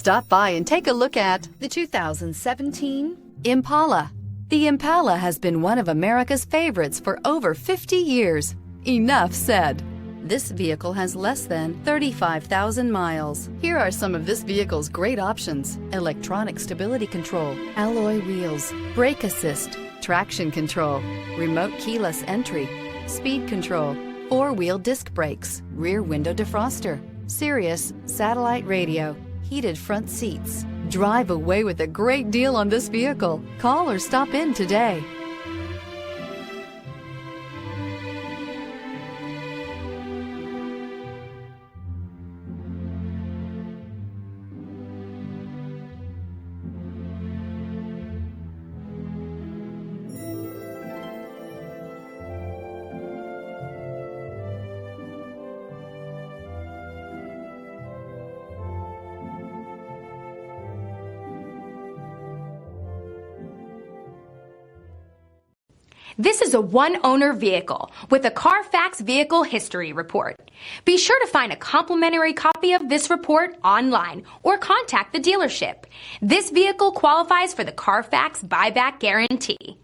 Stop by and take a look at the 2017 Impala. The Impala has been one of America's favorites for over 50 years. Enough said. This vehicle has less than 35,000 miles. Here are some of this vehicle's great options: electronic stability control, alloy wheels, brake assist, traction control, remote keyless entry, speed control, four-wheel disc brakes, rear window defroster, Sirius satellite radio, heated front seats. Drive away with a great deal on this vehicle. Call or stop in today. This is a one-owner vehicle with a Carfax Vehicle History Report. Be sure to find a complimentary copy of this report online or contact the dealership. This vehicle qualifies for the Carfax Buyback Guarantee.